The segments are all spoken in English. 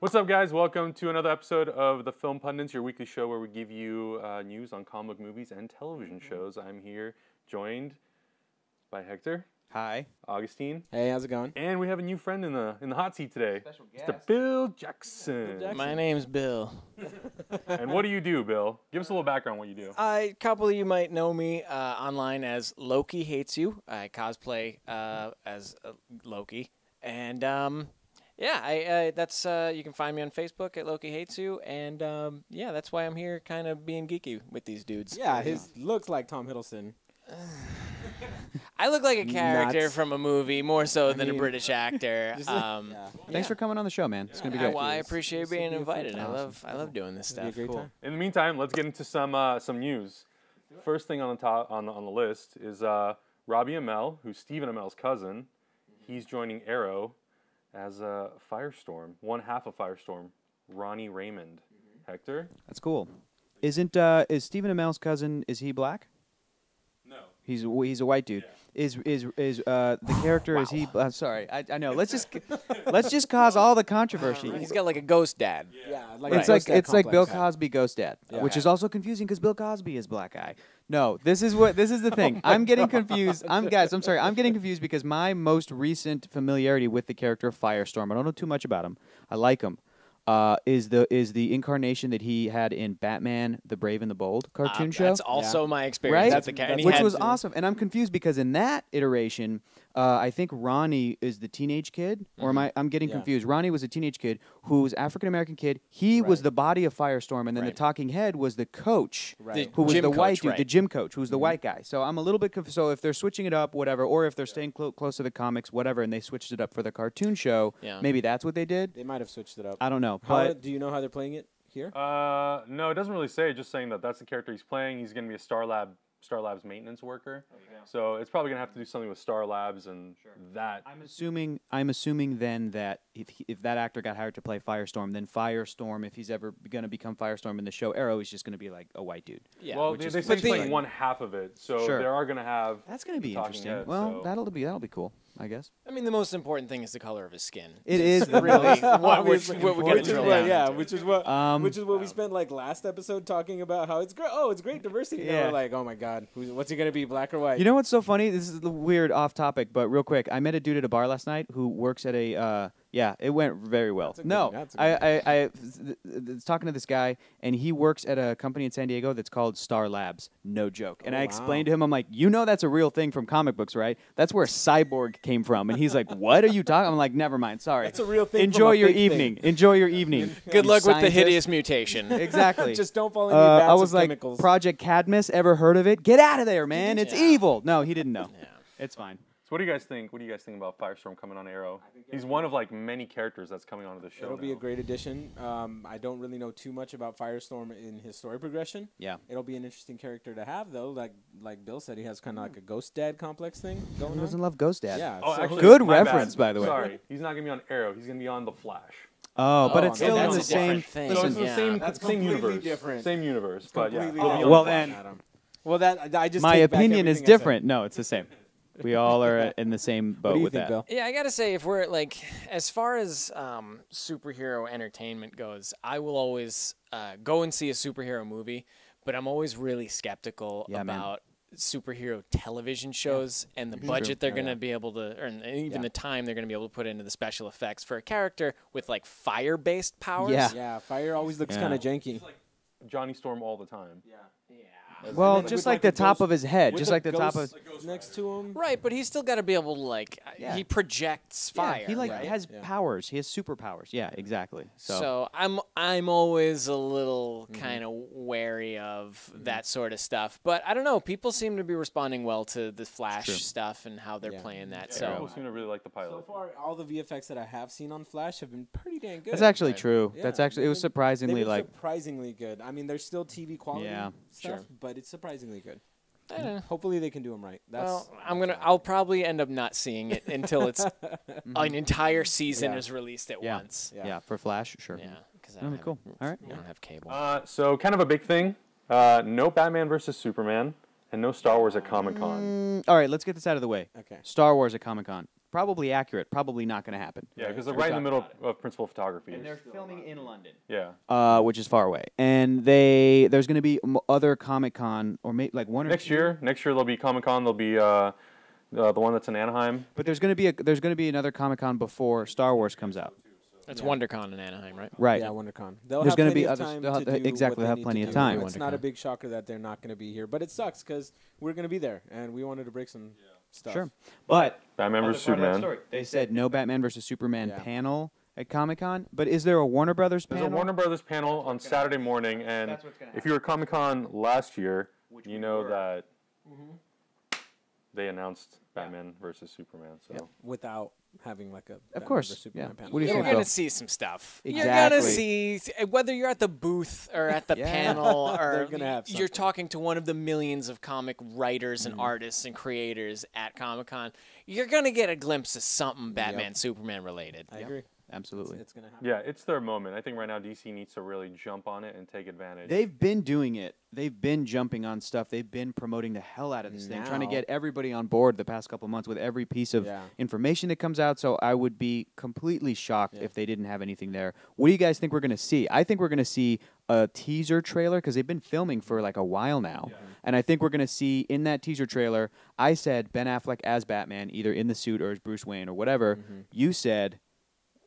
What's up, guys? Welcome to another episode of the Film Pundits, your weekly show where we give you news on comic movies and television shows. I'm here joined by Hector. Hi. Augustine. Hey, how's it going? And we have a new friend in the hot seat today. Special guest. Mr. Bill Jackson. My name's Bill. And what do you do, Bill? Give us a little background on what you do. A couple of you might know me online as Loki Hates You. I cosplay as Loki. And that's you can find me on Facebook at Loki Hates You. And that's why I'm here kind of being geeky with these dudes. Yeah, his looks like Tom Hiddleston. I look like a character Nuts. from a movie more so than a British actor. Thanks for coming on the show, man. It's gonna be great. Well, I appreciate being invited. I love doing this stuff. Great time. In the meantime, let's get into some news. First thing on the top on the list is Robbie Amell, who's Stephen Amell's cousin. He's joining Arrow as Firestorm, one half of Firestorm, Ronnie Raymond. Hector? That's cool. Is Stephen Amell's cousin? Is he black? No. He's a white dude. Yeah. Is the character? Wow. Is he? I'm sorry. I know. Let's just cause all the controversy. He's got like a ghost dad. Yeah, It's like Bill Cosby Ghost Dad, which is also confusing because Bill Cosby is black guy. No, this is the thing. I'm getting confused. I'm sorry. I'm getting confused because my most recent familiarity with the character of Firestorm, I don't know too much about him. I like him. Is the incarnation that he had in Batman: The Brave and the Bold cartoon show? That's also my experience. Right? Which was awesome, and I'm confused because in that iteration, I think Ronnie is the teenage kid, or am I'm getting confused? Ronnie was a teenage kid who was African American kid. He was the body of Firestorm, and then the talking head was the coach, who was the white dude, the gym coach, who was the white guy. So I'm a little bit confused. So if they're switching it up, whatever, or if they're staying close to the comics, whatever, and they switched it up for the cartoon show, maybe that's what they did. They might have switched it up. I don't know. Do you know how they're playing it here? No, it doesn't really say. Just saying that's the character he's playing. He's going to be a Star Labs maintenance worker. So it's probably going to have to do something with Star Labs and that. I'm assuming then that if that actor got hired to play Firestorm, then Firestorm, if he's ever going to become Firestorm in the show Arrow, he's just going to be like a white dude. Yeah. Well, they say he's playing one half of it, so they are going to have. That's going to be interesting. Head, well, that'll be cool, I guess. I mean, the most important thing is the color of his skin. It is really what we're going to drill down. Yeah, which is what we spent like last episode talking about how it's great. Oh, it's great diversity. Now we're like, oh my god, what's he going to be, black or white? You know what's so funny? This is weird off topic, but real quick, I met a dude at a bar last night who works at a. It went very well. I was talking to this guy, and he works at a company in San Diego that's called Star Labs. No joke. And I explained to him, I'm like, that's a real thing from comic books, right? That's where Cyborg came from. And he's like, what are you talking? I'm like, never mind. Sorry. That's a real thing. Enjoy your evening. Enjoy your evening. Good luck with the hideous mutation. Exactly. Just don't fall into bats I was of like, chemicals. Project Cadmus, ever heard of it? Get out of there, man. It's evil. No, he didn't know. It's fine. So what do you guys think? What do you guys think about Firestorm coming on Arrow? He's one of like many characters that's coming onto the show. It'll be a great addition. I don't really know too much about Firestorm in his story progression. Yeah. It'll be an interesting character to have, though. Like Bill said, he has kind of like a Ghost Dad complex thing going on. Who doesn't love Ghost Dad? Yeah. Oh, actually, good my reference, bad. by the way. Sorry, he's not gonna be on Arrow. He's gonna be on The Flash. Oh, but it's still in that's the a same different thing. So it's the That's same completely universe. different. Same universe, but yeah. Well, then, I just my take back opinion is everything I said. different. No, it's the same. We all are in the same boat What do you with think, that. Bill? Yeah, I gotta say, if we're like, as far as superhero entertainment goes, I will always go and see a superhero movie, but I'm always really skeptical about superhero television shows and the budget they're going to be able to, or even the time they're going to be able to put into the special effects for a character with like fire-based powers. Yeah, fire always looks kind of janky. It's like Johnny Storm all the time. Well, just like the top of his head, just like the top of next to him. Right, but he's still got to be able to like he projects fire. he right? has powers. He has superpowers. Yeah, exactly. So I'm always a little kind of wary of that sort of stuff. But I don't know. People seem to be responding well to the Flash stuff and how they're playing that. Yeah, so people seem to really like the pilot. So far, all the VFX that I have seen on Flash have been pretty dang good. That's actually true. Yeah, That's actually it was surprisingly they've been like surprisingly good. I mean, there's still TV quality stuff, but it's surprisingly good. Hopefully they can do them right. I'll probably end up not seeing it until it's an entire season is released at once. Yeah, for Flash, sure. Yeah, because Cool. All right. I don't have cable. So kind of a big thing. No Batman versus Superman and no Star Wars at Comic-Con. All right, let's get this out of the way. Okay. Star Wars at Comic-Con. probably accurate. Probably not going to happen. Yeah, because they're right in the middle of principal photography. And they're filming in London. Yeah. Which is far away. And there's going to be other Comic-Con or like one or Next two. year there'll be Comic-Con. There'll be the one that's in Anaheim. But there's going to be another Comic-Con before Star Wars comes out. It's WonderCon in Anaheim, right? Right. Yeah, WonderCon. There's going to be others. They'll have plenty of time. It's not a big shocker that they're not going to be here, but it sucks because we're going to be there, and we wanted to break some stuff. Sure. But Batman vs. Superman. They said no Batman versus Superman panel at Comic-Con, but is there a Warner Brothers panel? There's a Warner Brothers panel on Saturday morning, and if you were at Comic-Con last year, you know that they announced Batman versus Superman. So without having like a of course, Superman panel. What do you You're think, going Phil? to see some stuff. Exactly. You're going to see, whether you're at the booth or at the panel, or gonna have you're something. talking to one of the millions of comic writers and artists and creators at Comic-Con, you're going to get a glimpse of something Batman, Superman related. I agree. Absolutely. It's going to happen. yeah, it's their moment. I think right now DC needs to really jump on it and take advantage. They've been doing it. They've been jumping on stuff. They've been promoting the hell out of this thing, trying to Now- get everybody on board the past couple of months with every piece of Yeah. information that comes out. So I would be completely shocked if they didn't have anything there. What do you guys think we're going to see? I think we're going to see a teaser trailer because they've been filming for like a while now. And I think we're going to see in that teaser trailer, I said Ben Affleck as Batman, either in the suit or as Bruce Wayne or whatever. You said,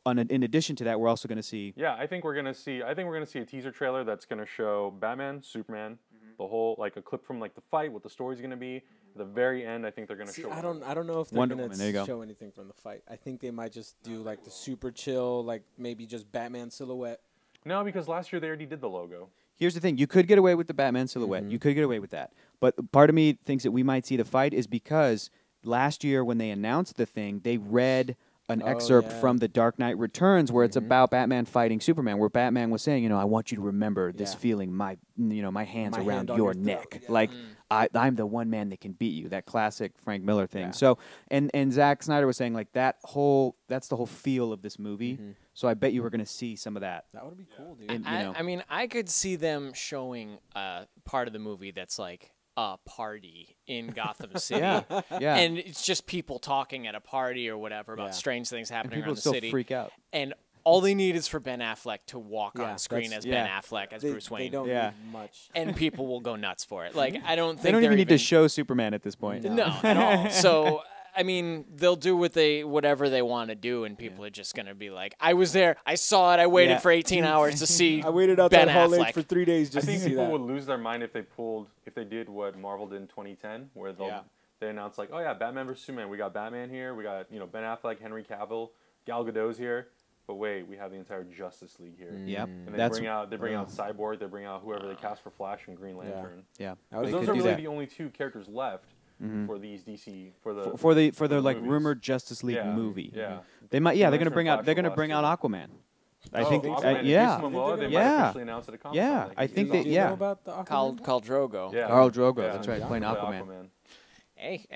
in addition to that, we're also going to see... Yeah, I think we're gonna see a teaser trailer that's gonna show Batman, Superman, the whole like a clip from like the fight, what the story's gonna be. At the very end, I think they're gonna show. I don't know if they're Wonder going Woman, there you to go. show anything from the fight. I think they might just do like the super chill, like maybe just Batman silhouette. No, because last year they already did the logo. Here's the thing. You could get away with the Batman silhouette. You could get away with that. But part of me thinks that we might see the fight is because last year when they announced the thing, they read an excerpt from The Dark Knight Returns where it's about Batman fighting Superman, where Batman was saying, I want you to remember this feeling, my hands My around hand on your your throat. neck. Yeah. Like, I'm the one man that can beat you. That classic Frank Miller thing. So, and Zack Snyder was saying, like, that's the whole feel of this movie. So I bet you we're going to see some of that. That would be cool, dude. And, I mean, I could see them showing part of the movie that's like a party in Gotham City. Yeah. And it's just people talking at a party or whatever about Yeah. strange things And happening people around the still city. freak out. And all they need is for Ben Affleck to walk Yeah, on screen that's- as Ben Affleck as Bruce Wayne. They don't Yeah. need much. And people will go nuts for it. Like, I don't think They don't they're even need to show Superman at this point. No, at all. So, I mean, they'll do whatever they want to do, and people are just going to be like, I was there, I saw it, I waited for 18 hours to see I waited Ben outside Hall H Affleck. for 3 days I just to think see people that. would lose their mind if they did what Marvel did in 2010, where they announced like, oh yeah, Batman vs Superman. We got Batman here. We got Ben Affleck, Henry Cavill, Gal Gadot's here. But wait, we have the entire Justice League here. Yep. And they bring out Cyborg. They bring out whoever they cast for Flash and Green Lantern. Yeah. I would Because They those could are do really that. the only two characters left for these DC for the like movies. rumored Justice League Yeah. movie. Yeah. They might. Yeah, they're gonna Lantern bring out. Flash They're gonna will bring out last Aquaman. I Oh, think. Aquaman and Yeah. Jason Momoa, they might Yeah. officially announce it at Comic-Con. Yeah, I think Do that. you Yeah. know about the Aquaman? Khal Drogo. Yeah. Khal Drogo. Yeah. That's right. Playing Play Aquaman. Hey,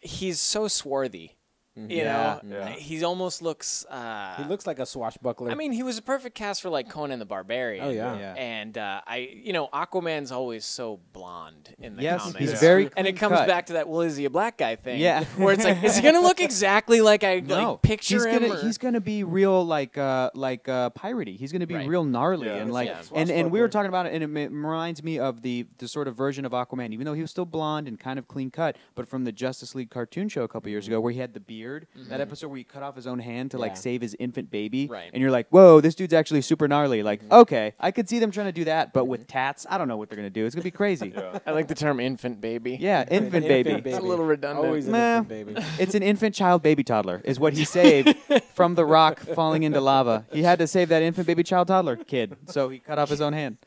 he's so swarthy. You Yeah. know, Yeah. he almost looks. He looks like a swashbuckler. I mean, he was a perfect cast for like Conan the Barbarian. Oh, yeah. Yeah. And Aquaman's always so blonde in the Yes, comics. he's very And it clean comes cut. back to that. Well, is he a black guy thing? Yeah. Where it's like, is he gonna look exactly like I No, like picture he's him? gonna or- he's gonna be real like piratey. He's gonna be Right. real gnarly Yeah. and Yes, like yeah. and we were Swashbuckler. talking about it and it reminds me of the sort of version of Aquaman, even though he was still blonde and kind of clean cut, but from the Justice League cartoon show a couple years ago where he had the beard. That episode where he cut off his own hand to like Yeah. save his infant baby, Right. and you're like, whoa, this dude's actually super gnarly. Like, okay, I could see them trying to do that, but with tats, I don't know what they're gonna do. It's gonna be crazy. Yeah. I like the term infant baby. Yeah, infant baby. It's a little redundant. Always an Meh. infant baby. It's an infant child baby toddler is what he saved from the rock falling into lava. He had to save that infant baby child toddler kid, so he cut off his own hand.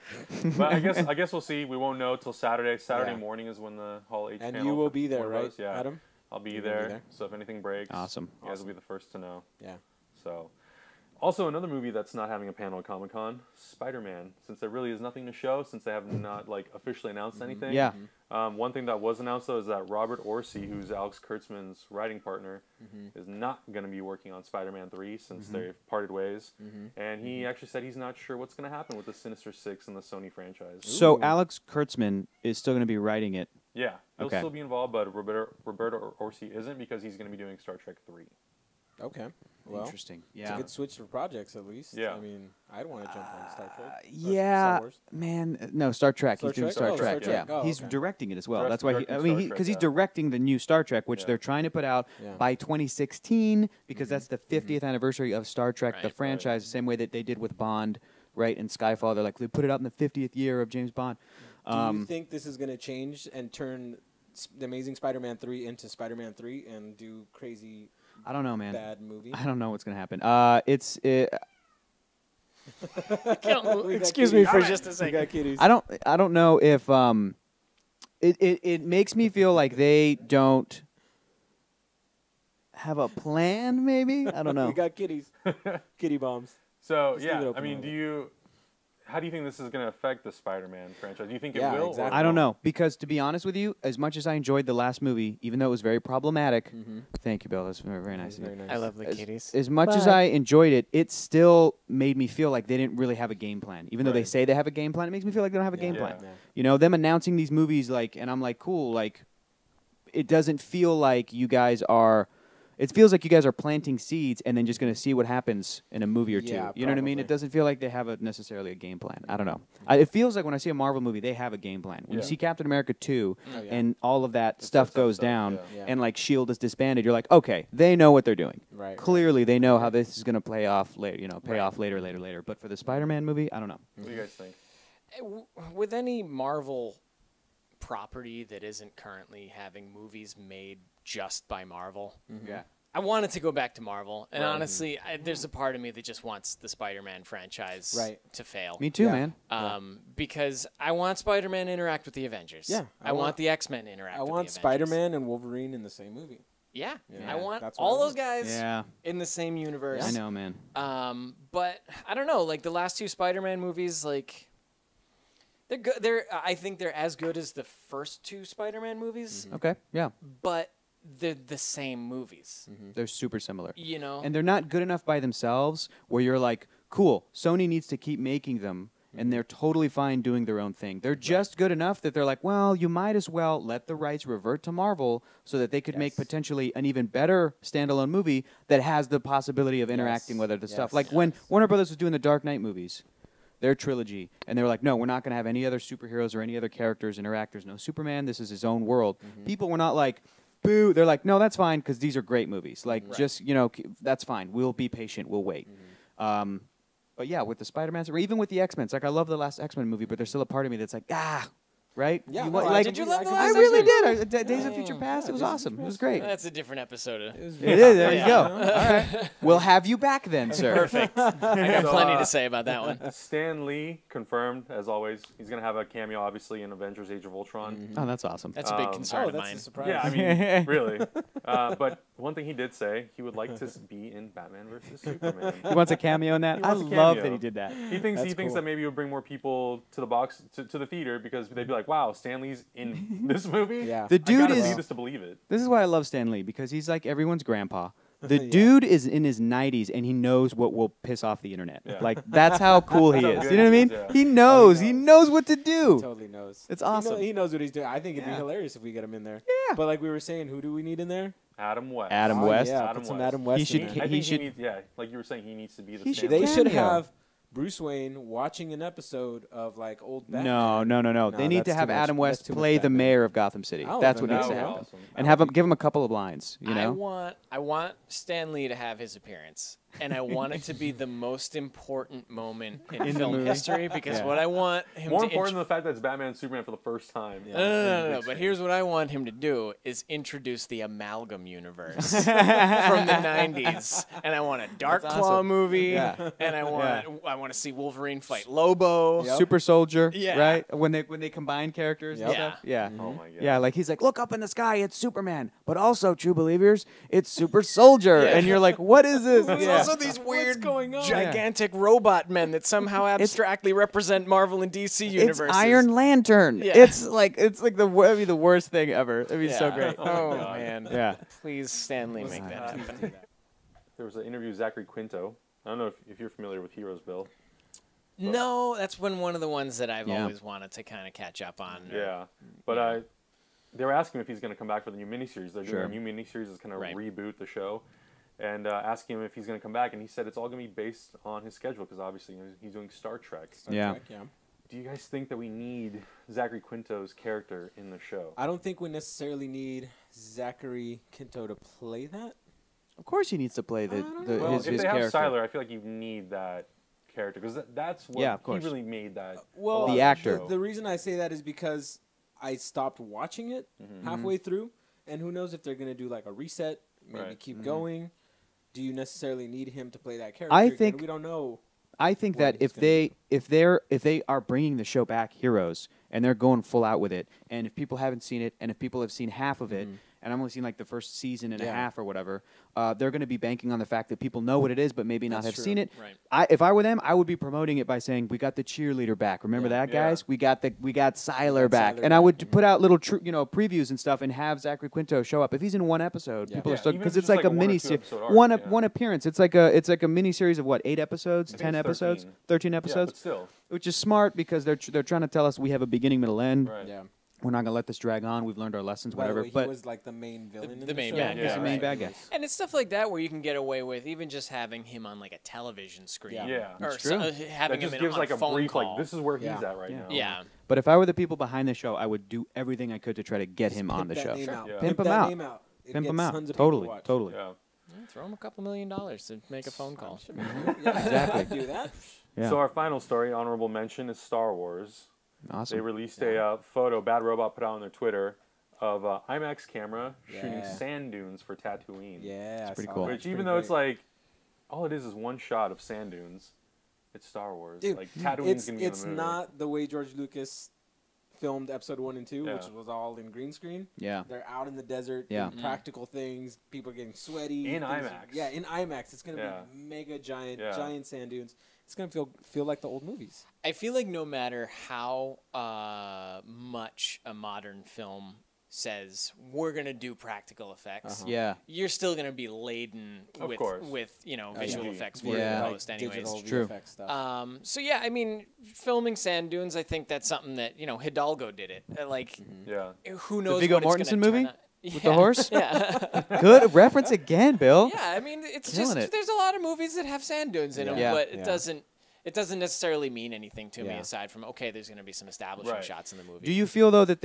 But I guess we'll see. We won't know till Saturday. Saturday Yeah. morning is when the Hall H And panel you will for be there, Warner right, Bros. Yeah. Adam? I'll be You'll be there. there? So if anything breaks, Awesome. you guys will be the first to know. Yeah. So, also another movie that's not having a panel at Comic-Con, SpiderMan. Since there really is nothing to show, since they have not like officially announced anything. Yeah. One thing that was announced though is that Robert Orci, who's Alex Kurtzman's writing partner, is not going to be working on Spider-Man 3 since they've parted ways. And he actually said he's not sure what's going to happen with the Sinister Six and the Sony franchise. So Alex Kurtzman is still going to be writing it, Yeah, he'll Okay. still be involved, but Roberto Orci isn't because he's going to be doing Star Trek 3. Okay. Well, Interesting. it's Yeah. a good switch for projects, at least. Yeah. I mean, I'd want to jump on Star Trek. Yeah, Star Wars. man. No, Star Trek. Star He's doing Trek? Star Oh, Star Trek. Trek. Yeah, Oh, he's okay. directing it as well. Direct- That's why. directing I Star mean, Trek, because he's yeah. directing the new Star Trek, which Yeah. they're trying to put out Yeah. by 2016 because that's the 50th anniversary of Star Trek, the Right. franchise. The same way that they did with Bond, right? And Skyfall. They're like, they put it out in the 50th year of James Bond. Do you think this is going to change and turn The Amazing Spider-Man 3 into Spider-Man 3 and do crazy I don't know, man. bad movie? I don't know what's gonna happen. Excuse me for just a We second. got kitties. I don't know if it makes me feel like they don't have a plan. Maybe I don't know. We got kitties. Kitty bombs. So, Just leave it yeah, open I mean, all how do you think this is going to affect the Spider-Man franchise? Do you think Yeah, it will? exactly. I don't know because to be honest with you, as much as I enjoyed the last movie, even though it was very problematic. Thank you, Bill. That's very, very nice of you. Very nice. I love the kitties. As much as I enjoyed it, it still made me feel like they didn't really have a game plan. Even though they Right. say they have a game plan, it makes me feel like they don't have a game Yeah. plan. Yeah. You know, them announcing these movies, like, and I'm like, cool, like, it doesn't feel like you guys are. It feels like you guys are planting seeds and then just going to see what happens in a movie or two. Yeah, You know what I mean? probably. It doesn't feel like they have necessarily a game plan. I don't know. It feels like when I see a Marvel movie, they have a game plan. When you Yeah. see Captain America 2 Oh, yeah. and all of that It stuff sets up goes stuff, down yeah. Yeah. and like S.H.I.E.L.D. is disbanded, you're like, okay, they know what they're doing. Right. Clearly, they know how this is going to play off later. Pay Right. off later. But for the Spider-Man movie, I don't know. What do you guys think? With any Marvel property that isn't currently having movies made just by Marvel, Yeah. I want it to go back to Marvel. And Right. honestly, there's a part of me that just wants the Spider-Man franchise Right. to fail. Me too, Yeah. man. Because I want Spider-Man to interact with the Avengers. Yeah, I want the X-Men to interact I with the want Avengers. Spider-Man and Wolverine in the same movie. Yeah. Yeah. I want That's what all I those want. guys Yeah. in the same universe. I know, man. But I don't know. Like the last two Spider-Man movies, like they're good. I think they're as good as the first two Spider-Man movies, Okay. Yeah. but they're the same movies. They're super similar. You know. And they're not good enough by themselves where you're like, cool, Sony needs to keep making them, and they're totally fine doing their own thing. They're just good enough that they're like, well, you might as well let the rights revert to Marvel so that they could make potentially an even better standalone movie that has the possibility of interacting with other stuff. Yes. Like when Warner Brothers was doing the Dark Knight movies, their trilogy, and they were like, no, we're not going to have any other superheroes or any other characters and actors. No Superman, this is his own world. People were not like, boo. They're like, no, that's fine because these are great movies. Like, just, that's fine. We'll be patient. We'll wait. But yeah, with the Spider-Man, or even with the X-Men, it's like I love the last X-Men movie, but there's still a part of me that's like, right? Yeah, You no, want- I like, can Did you be- love I the can last I be- really X-Men? did. Days of Future Past, it was Days of awesome. Future It was Past. great. That's a different episode. It is. There you go. All right. We'll have you back then, sir. Perfect. I got So, plenty to say about that one. Stan Lee confirmed, as always. He's going to have a cameo, obviously, in Avengers: Age of Ultron. Oh, that's awesome. That's a big concern Oh, of that's mine. a surprise. Yeah, I mean, really. But one thing he did say, he would like to be in Batman versus Superman. He wants a cameo in that. He I wants a love cameo. that he did that. He thinks That's cool. that maybe it would bring more people to the box to the theater because they'd be like, "Wow, Stan Lee's in this movie." Yeah. The I dude gotta is. see this to believe it. This is why I love Stan Lee because he's like everyone's grandpa. The dude is in his 90s and he knows what will piss off the internet. Yeah. Like that's how cool he That's how is. good You know what I he mean? is, yeah. He knows. He He knows. knows what to do. Totally knows. It's awesome. He knows what he's doing. I think it'd be Yeah. hilarious if we get him in there. Yeah. But like we were saying, who do we need in there? Adam West. Adam Oh, West. Yeah, Adam put some West. Adam West. He in should there. I He think he should- needs, like you were saying, he needs to be the He Stan should Lee. They should cameo. have Bruce Wayne watching an episode of like old Batman. No. They need that's to have too much- Adam that's West too much play the Batman. mayor of Gotham City. Oh, That's then what needs that to would happen. be awesome. And have him give him a couple of lines. You know. I want Stan Lee to have his appearance, and I want it to be the most important moment in the film movie. history because Yeah. what I want him More to important than the fact that it's Batman and Superman for the first time. No. But here's what I want him to do is introduce the Amalgam universe from the 90s. And I want a Dark That's Claw awesome. movie. Yeah. And I want to see Wolverine fight Lobo. Yep. Super Soldier. Yeah. Right. When they combine characters. And Yep. stuff. Yeah. Oh my god. Yeah, like he's like, look up in the sky, it's Superman, but also, true believers, it's Super Soldier, Yeah. and you're like, what is this? There's Yeah. also these weird, going on? gigantic robot men that somehow abstractly represent Marvel and DC It's universes. Iron Lantern. Yeah. It's like that'd be the worst thing ever. It'd be so Yeah. great. Oh, God. man. Yeah. Please, Stan Lee, make that happen. There was an interview with Zachary Quinto. I don't know if you're familiar with Heroes, Bill. No, that's been one of the ones that I've Yeah. always wanted to kind of catch up on. Yeah, but they were asking him if he's going to come back for the new miniseries. They're doing a new miniseries that's going to reboot the show, and asking him if he's going to come back, and he said it's all going to be based on his schedule because obviously he's doing Star Trek. Yeah. Do you guys think that we need Zachary Quinto's character in the show? I don't think we necessarily need Zachary Quinto to play that. Of course, he needs to play Well, his if they character. have Siler, I feel like you need that character because that's what of course. he really made that. Well, The actor. The reason I say that is because I stopped watching it halfway through, and who knows if they're going to do like a reset, maybe keep going. Do you necessarily need him to play that character? I think we don't know. I think that if they are bringing the show back, Heroes, and they're going full out with it, and if people haven't seen it, and if people have seen half of it, and I've only seen like the first season and a half or whatever, they're going to be banking on the fact that people know what it is, but maybe not have seen it. Right. If I were them, I would be promoting it by saying, "We got the cheerleader back. Remember that, guys? We got Siler back." And I would put out little previews and stuff, and have Zachary Quinto show up. If he's in one episode, people are still because it's like a mini series, one appearance. It's like a mini series of what, 8 episodes, 10 episodes, 13 episodes. But still, which is smart because they're trying to tell us we have a beginning, middle, end. right. Yeah. We're not gonna let this drag on. We've learned our lessons, By the whatever. way, But he was like the main villain. The in main show. bad guy. he's the main bad guy. And it's stuff like that where you can get away with even just having him on like a television screen. Yeah. Or That's true. having That just him gives on like a a phone brief, call. like this is where he's at right Yeah. now. Yeah. But if I were the people behind the show, I would do everything I could to try to get him on the Pimp that show. name out. Yeah. Pimp him that out. name out. It Pimp him gets out. tons of people to Totally, watch. totally. Yeah. Throw him a couple $1 million to make a phone call. Yeah, Exactly. I'd do that. Yeah. So our final story, honorable mention, is Star Wars. Awesome. They released a photo, Bad Robot put out on their Twitter, of IMAX camera shooting Yeah. sand dunes for Tattooine. Yeah, It's pretty I saw cool. that. Which It's even pretty though it's great. like, all it is one shot of sand dunes, it's Star Wars. Dude, like Tatooine's it's gonna be in the movie. not the way George Lucas filmed episode 1 and 2, Yeah. which was all in green screen. Yeah. They're out in the desert, Yeah. doing practical things. People are getting sweaty. In things- IMAX. Yeah, in IMAX. It's gonna Yeah. be mega giant, Yeah. giant sand dunes. It's gonna feel like the old movies. I feel like no matter how much a modern film says we're gonna do practical effects, Yeah. you're still gonna be laden Of course. with visual CG. effects for Yeah. the post anyways. Digital true. VFX stuff. So yeah, I mean, filming sand dunes, I think that's something that Hidalgo did it. Like, Yeah. who knows Viggo what it's Mortensen gonna movie? turn out. With the horse? Yeah. Good reference again, Bill. Yeah, I mean, it's Killing just it. there's a lot of movies that have sand dunes in them, Yeah. but Yeah. it doesn't necessarily mean anything to me Yeah. aside from there's going to be some establishing Right. shots in the movie. Do you feel though that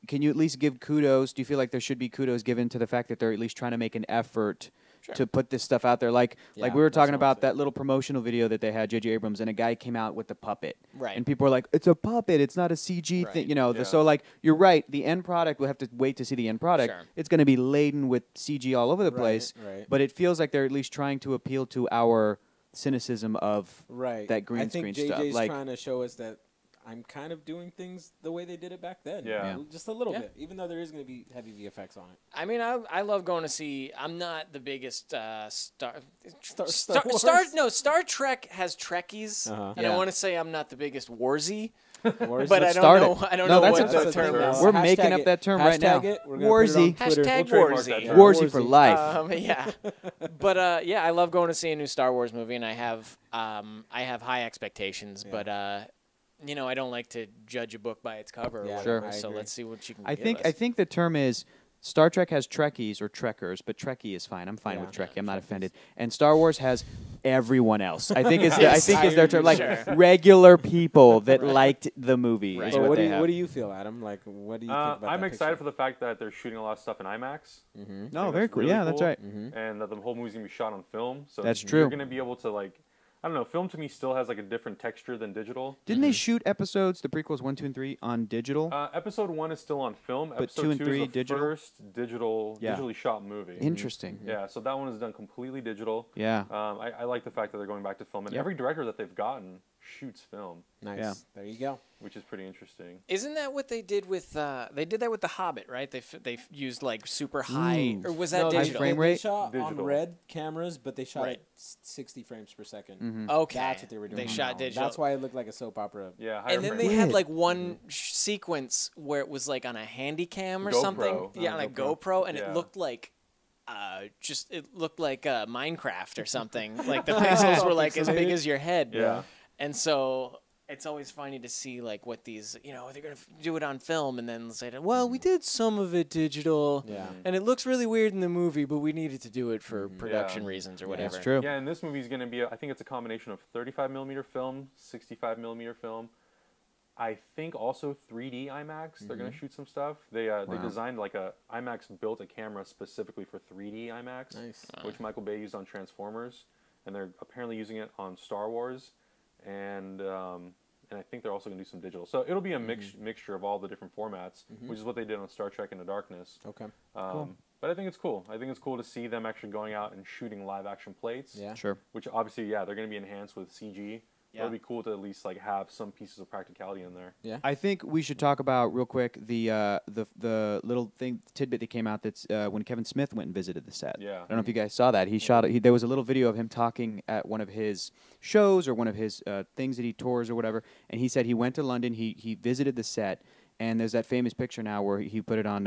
can you at least give kudos? Do you feel like there should be kudos given to the fact that they're at least trying to make an effort to put this stuff out there? Like Yeah, we were that's talking what I'm about saying. that little promotional video that they had, J.J. Abrams, and a guy came out with the puppet. Right. And people were like, "It's a puppet. It's not a CG thing." Right. You know. Yeah. So like, you're right. The end product, we'll have to wait to see the end product. Sure. It's going to be laden with CG all over the Right, place. right. But it feels like they're at least trying to appeal to our cynicism of Right. that green I think screen stuff. JJ's Like, trying to show us that I'm kind of doing things the way they did it back then. Yeah. Yeah. Just a little Yeah. bit, even though there is going to be heavy VFX on it. I mean, I love going to see. I'm not the biggest Star Trek has Trekkies, Uh-huh. and I Yeah. want to say I'm not the biggest Warzy, Wars but I Let's don't start know. it. I don't No, know that's what a- the term We're is. We're Hashtag making up it. that term right now. Hashtag it. We're gonna put it on Warzy. Twitter. Hashtag We'll trademark Warzy. that term. Warzy for life. Yeah, but yeah, I love going to see a new Star Wars movie, and I have high expectations, but I don't like to judge a book by its cover. Or Yeah, whatever, Sure. I so agree. let's see what you can. I give think us. the term is Star Trek has Trekkies or Trekkers, but Trekkie is fine. I'm fine Yeah. with Trekkie. Yeah, I'm not Trekkies. offended. And Star Wars has everyone else. I think is Yes, their term, like sure. regular people that liked the movie. Right. Is But what what they do you have. what do you feel, Adam? Like, what do you think about I'm that excited picture? for the fact that they're shooting a lot of stuff in IMAX. No, very cool. Yeah, that's right. And that the whole movie's gonna be shot on film. So That's you're true. gonna be able to like, I don't know, film to me still has like a different texture than digital. Didn't they shoot episodes, the prequels 1, 2, and 3, on digital? Episode 1 is still on film. Episode 2 and 2 3 is the digital? first Yeah. digitally shot movie. Interesting. Yeah, so that one is done completely digital. Yeah. I like the fact that they're going back to film, and Yep. every director that they've gotten shoots film, Nice. Yeah. There you go. which is pretty interesting. Isn't that what they did with? They did that with The Hobbit, right? They used like super high, or was that No, digital? frame they rate? shot on Digital. red cameras, but they shot Right. at 60 frames per second. Mm-hmm. Okay, That's what they were doing. They on shot that one. digital. That's why it looked like a soap opera. Yeah, higher And then frame they rate. had Weird. like one sequence where it was like on a handy cam or something. GoPro. Yeah, on a GoPro. GoPro, and Yeah. it looked like. It looked like Minecraft or something. Like the pixels were like as big as your head. Yeah. And so it's always funny to see like what these, they're gonna do it on film and then say, well, we did some of it digital, and it looks really weird in the movie, but we needed to do it for production reasons or whatever. That's true. Yeah, and this movie is gonna be, I think it's a combination of 35 millimeter film, 65 millimeter film. I think also 3D IMAX. They're gonna shoot some stuff. They designed like IMAX built a camera specifically for 3D IMAX, which Michael Bay used on Transformers, and they're apparently using it on Star Wars, and I think they're also gonna do some digital. So it'll be a mixture of all the different formats, which is what they did on Star Trek Into Darkness. Okay. Cool. But I think it's cool. I think it's cool to see them actually going out and shooting live action plates. Yeah. Sure. Which obviously, they're gonna be enhanced with CG. Yeah. It'll be cool to at least like have some pieces of practicality in there. Yeah. I think we should talk about real quick the little tidbit that came out that's when Kevin Smith went and visited the set. Yeah. I don't know if you guys saw that. He shot it. There was a little video of him talking at one of his shows or one of his things that he tours or whatever, and he said he went to London. He visited the set. And there's that famous picture now where he put it on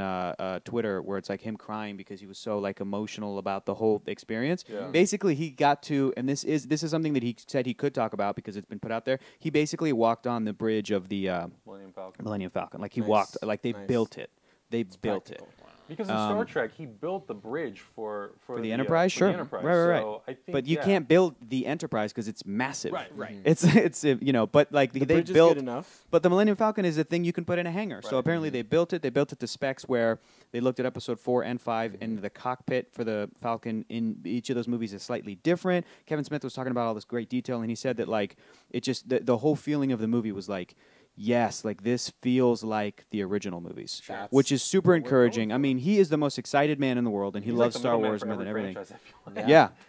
Twitter where it's like him crying because he was so like emotional about the whole experience. Yeah. Basically, he got to, and this is something that he said he could talk about because it's been put out there. He basically walked on the bridge of the Millennium Falcon. Like he walked, like they built it. They built it. Because in Star Trek, he built the bridge for the Enterprise, for sure, the Enterprise. right. So I think, But you can't build the Enterprise because it's massive. Right. It's but like The they bridge is built good enough. But the Millennium Falcon is a thing you can put in a hangar. So apparently they built it. They built it to specs where they looked at episode 4 and 5, and the cockpit for the Falcon in each of those movies is slightly different. Kevin Smith was talking about all this great detail, and he said that like it just the whole feeling of the movie was like, yes, like this feels like the original movies, which is super encouraging. I mean, he is the most excited man in the world, and he loves like Star middleman Wars for more than every everything. franchise, I feel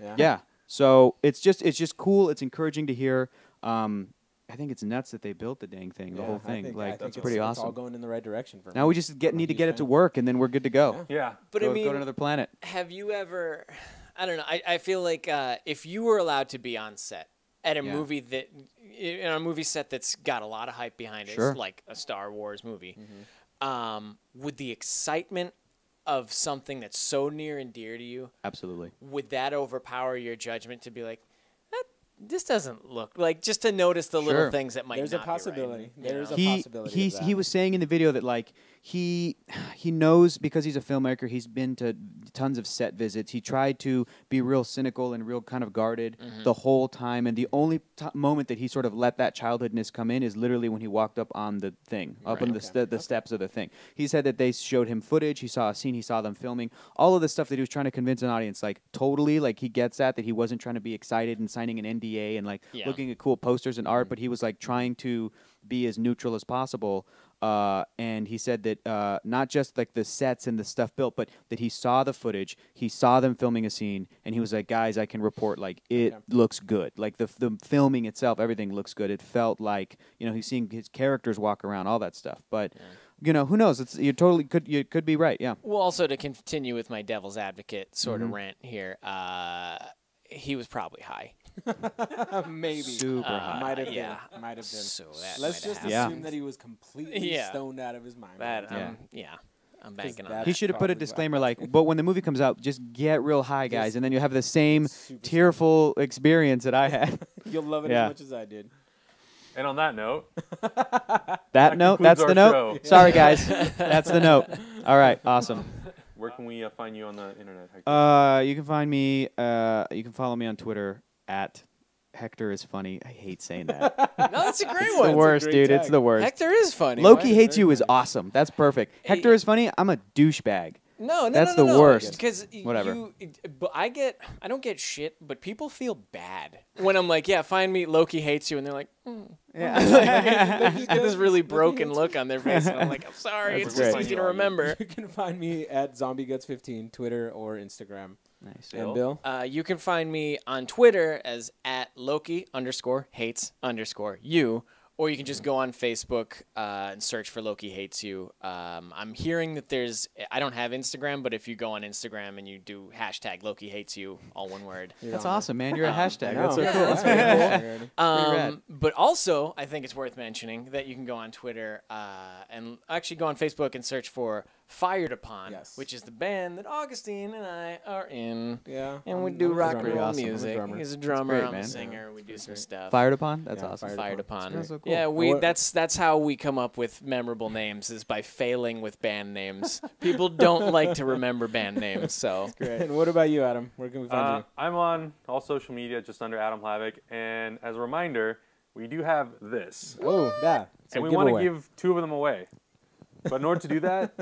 like. Yeah. So it's just cool. It's encouraging to hear. I think it's nuts that they built the dang thing, the whole thing. That's pretty awesome. It's all going in the right direction for me. Now we just need to get it to work, and then we're good to go. Yeah. But Go I mean, to another planet. have you ever? I don't know. I feel like if you were allowed to be on set at a movie that in a movie set that's got a lot of hype behind it, Sure. like a Star Wars movie, would the excitement of something that's so near and dear to you, Absolutely. would that overpower your judgment to be like, this doesn't look like, just to notice the little things that might There's not a possibility. be right. There's a possibility. of that. He was saying in the video that like he knows because he's a filmmaker. He's been to tons of set visits. He tried to be real cynical and real kind of guarded the whole time. And the only moment that he sort of let that childhoodness come in is literally when he walked up on the thing, up on the steps of the thing. He said that they showed him footage. He saw a scene. He saw them filming all of the stuff that he was trying to convince an audience. Like totally, like he gets that he wasn't trying to be excited and signing an NDA and like looking at cool posters and art, but he was like trying to be as neutral as possible. And he said that not just like the sets and the stuff built, but that he saw the footage, he saw them filming a scene, and he was like, guys, I can report like it looks good. Like the filming itself, everything looks good. It felt like, he's seeing his characters walk around, all that stuff. But who knows? You could be right. Yeah. Well, also to continue with my devil's advocate sort of rant here, he was probably high. Maybe. Super high. Might have been. Yeah. Might have been. So that Let's might just have assume happened. that he was completely stoned out of his mind. I'm banking on that- that. He should have put a probably disclaimer like, but when the movie comes out, just get real high, guys, and then you'll have the same tearful experience that I had. You'll love it Yeah. as much as I did. And on that note, That note, concludes that's our the note. show. Sorry, guys. That's the note. All right, awesome. where can we find you on the internet, Hector? You can find me. You can follow me on Twitter at Hector is funny. I hate saying that. No, that's a great It's one. the worst, great dude. tag. It's the worst. Hector is funny. Loki Why- hates you is awesome. That's perfect. Hector is funny. I'm a douchebag. No, That's no, the no. worst. Because Whatever. But I don't get shit, but people feel bad when I'm like, yeah, find me. Loki hates you, and they're like, Yeah. get this really broken look on their face, and I'm like, I'm sorry, That's it's just great. easy to remember. You can find me at ZombieGuts15, Twitter or Instagram. Nice. And Bill? You can find me on Twitter as at Loki_hates_you. Or you can just go on Facebook and search for Loki Hates You. I'm hearing that I don't have Instagram, but if you go on Instagram and you do hashtag Loki Hates You, all one word. That's awesome, man. You're a hashtag. I know. That's so cool. That's very cool. rad. But also, I think it's worth mentioning that you can go on Twitter and actually go on Facebook and search for Fired Upon, which is the band that Augustine and I are in. Yeah. And we do rock and roll awesome. I'm a music. drummer. He's a drummer, great, I'm a man. singer. We do some stuff. Fired upon. That's Yeah, awesome. Fired Fired Upon. That's so cool. Yeah, that's how we come up with memorable names is by failing with band names. People don't like to remember band names, so. Great. And what about you, Adam? Where can we find you? I'm on all social media, just under Adam Hlavik. And as a reminder, we do have this. Oh, yeah. And we want to give 2 of them away. But in order to do that,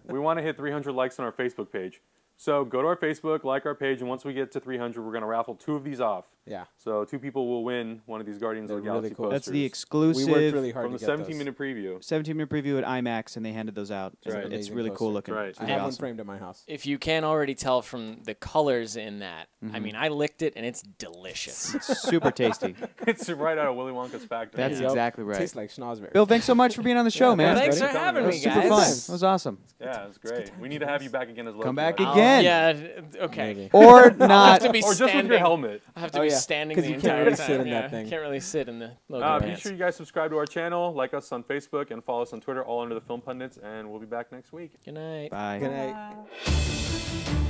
we want to hit 300 likes on our Facebook page. So go to our Facebook, like our page, and once we get to 300, we're going to raffle 2 of these off. Yeah. So 2 people will win one of these Guardians of the Galaxy really cool. posters. That's the exclusive. We worked really hard from to the get 17-minute preview. 17-minute preview at IMAX, and they handed those out. Right. It's really cool looking. Right. It's I really have one awesome. framed at my house. If you can't already tell from the colors in that, I mean, I licked it and it's delicious. Super tasty. It's right out of Willy Wonka's factory. That's exactly right. Tastes like schnozberry. Bill, thanks so much for being on the show, man. Thanks for buddy. having That me, was guys. super fun. That was awesome. Yeah, it's great. We need to have you back again as Loki. Come back right? again. Yeah, okay. Maybe. Or I have not. to be Or just with standing. your helmet. I have to Oh, be yeah, standing 'cause the you can't entire really time. sit in yeah. that thing. Can't really sit in the logo Be pants. sure you guys subscribe to our channel, like us on Facebook, and follow us on Twitter, all under the Film Pundits, and we'll be back next week. Good night. Bye. Good night.